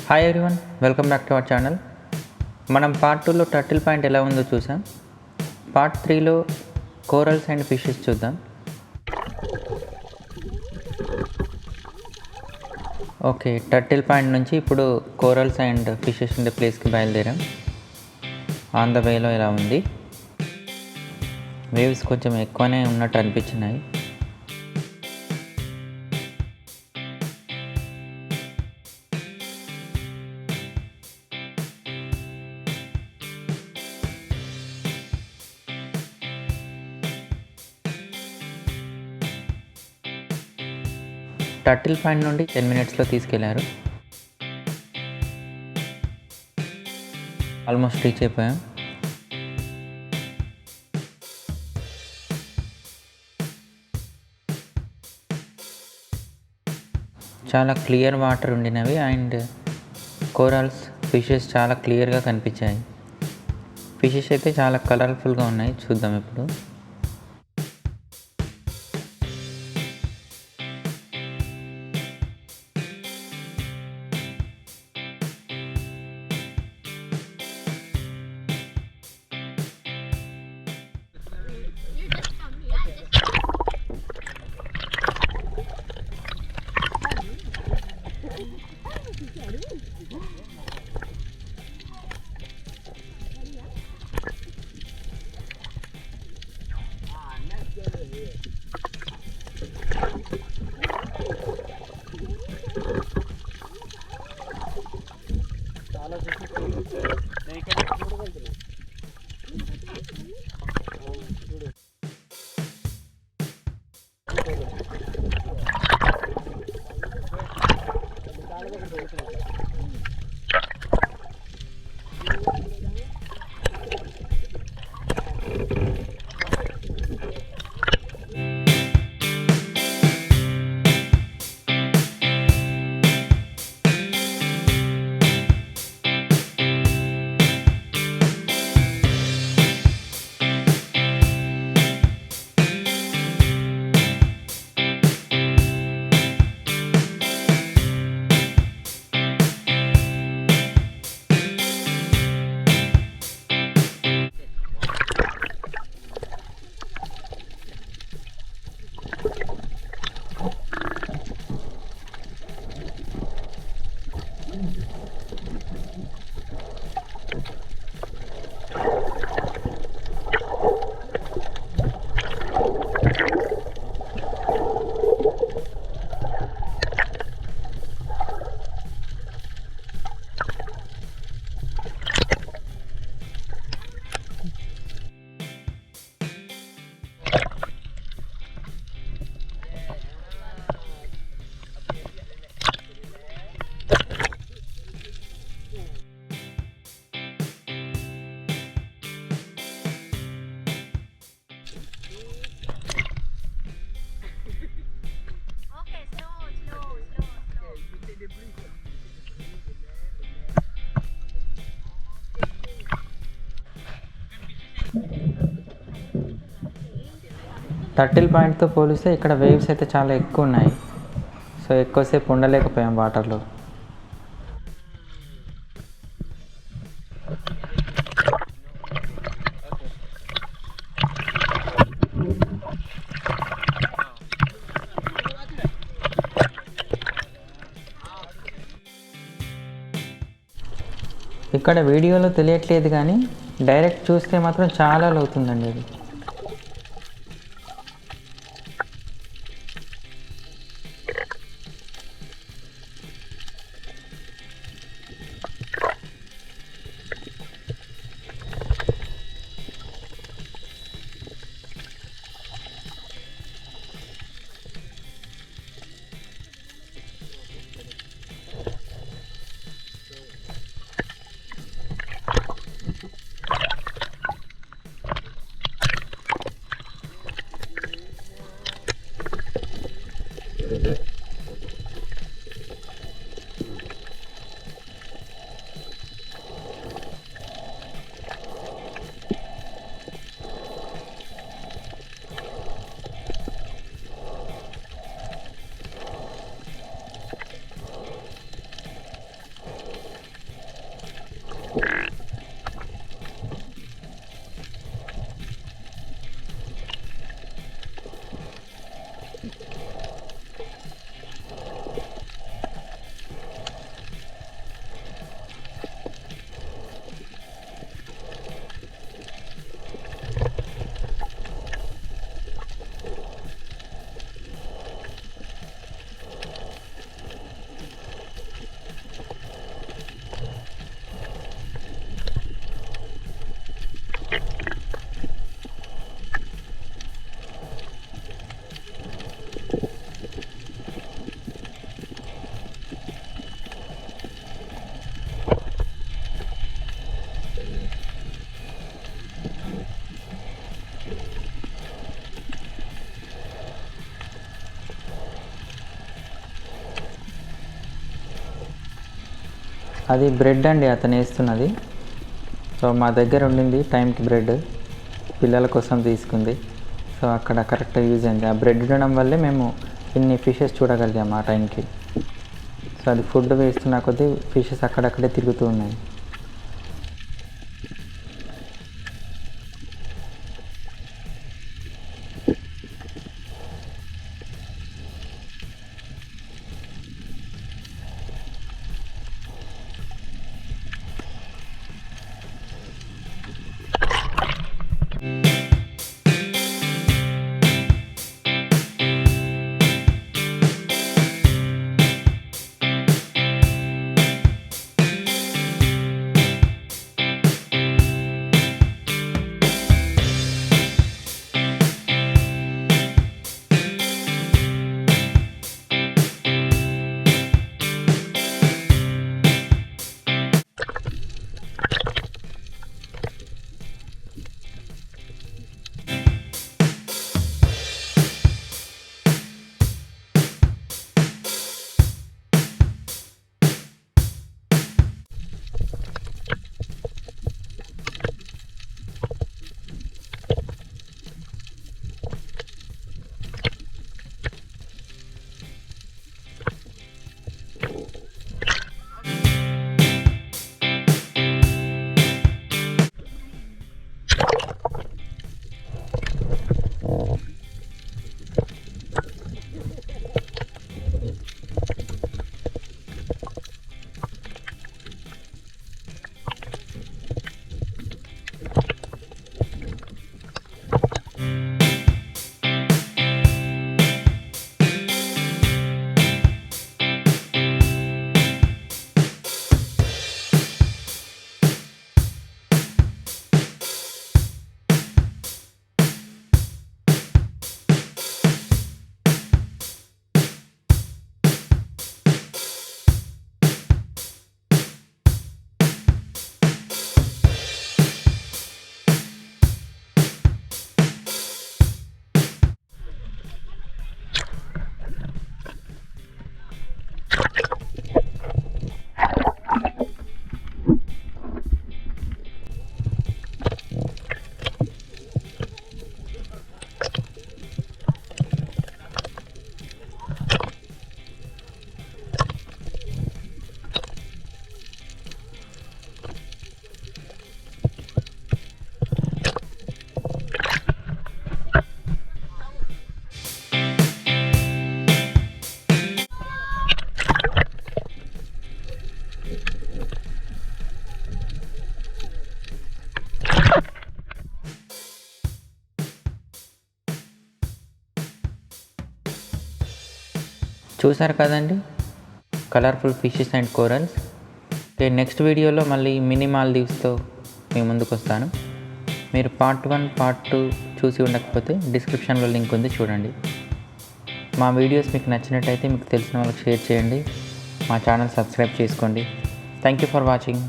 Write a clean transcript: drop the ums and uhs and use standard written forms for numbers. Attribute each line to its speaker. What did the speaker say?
Speaker 1: Hi everyone, welcome back to our channel. మనం part 2లో turtle point ఎలా ఉందో చూసాం. పార్ట్ 3లో కోరల్స్ అండ్ ఫిషెస్ చూద్దాం. ఓకే, టర్టిల్ పాయింట్ నుంచి ఇప్పుడు కోరల్స్ అండ్ ఫిషెస్ ఉండే ప్లేస్కి బయలుదేరాం. ఆన్ ద వేలో ఇలా ఉంది. వేవ్స్ కొంచెం ఎక్కువనే ఉన్నట్టు అనిపించినాయి. టర్టిల్ పాయింట్ నుండి 10 minutesలో తీసుకెళ్లారు. ఆల్మోస్ట్ రీచ్ అయిపోయాం. చాలా క్లియర్ వాటర్ ఉండినవి అండ్ కోరల్స్ ఫిషెస్ చాలా క్లియర్గా కనిపించాయి. ఫిషెస్ అయితే చాలా కలర్ఫుల్గా ఉన్నాయి. చూద్దాం ఇప్పుడు. టర్టిల్ పాయింట్తో పోలిస్తే ఇక్కడ వేవ్స్ అయితే చాలా ఎక్కువ ఉన్నాయి. సో ఎక్కువసేపు ఉండలేకపోయాం వాటర్లో. ఇక్కడ వీడియోలో తెలియట్లేదు కానీ డైరెక్ట్ చూస్తే మాత్రం చాలా లోతుందండి అది. అది బ్రెడ్ అండి అతను వేస్తున్నది. సో మా దగ్గర ఉండింది టైంకి బ్రెడ్, పిల్లల కోసం తీసుకుంది. సో అక్కడ కరెక్ట్గా యూజ్ అయింది. ఆ బ్రెడ్ ఉండడం వల్లే మేము ఇన్ని ఫిషెస్ చూడగలిగాము ఆ టైంకి. సో అది ఫుడ్ వేస్తున్న కొద్దీ ఫిషెస్ అక్కడక్కడే తిరుగుతూ ఉన్నాయి. చూసారు కదండి colourful fishes and corals. Next వీడియోలో మళ్ళీ మినీ మాల్దీవ్స్తో మీ ముందుకు వస్తాను. మీరు పార్ట్ 1 పార్ట్ 2 చూసి ఉండకపోతే డిస్క్రిప్షన్లో లింక్ ఉంది, చూడండి. మా వీడియోస్ మీకు నచ్చినట్టయితే మీకు తెలిసిన వాళ్ళకి షేర్ చేయండి. మా ఛానల్ సబ్స్క్రైబ్ చేసుకోండి. Thank you for watching.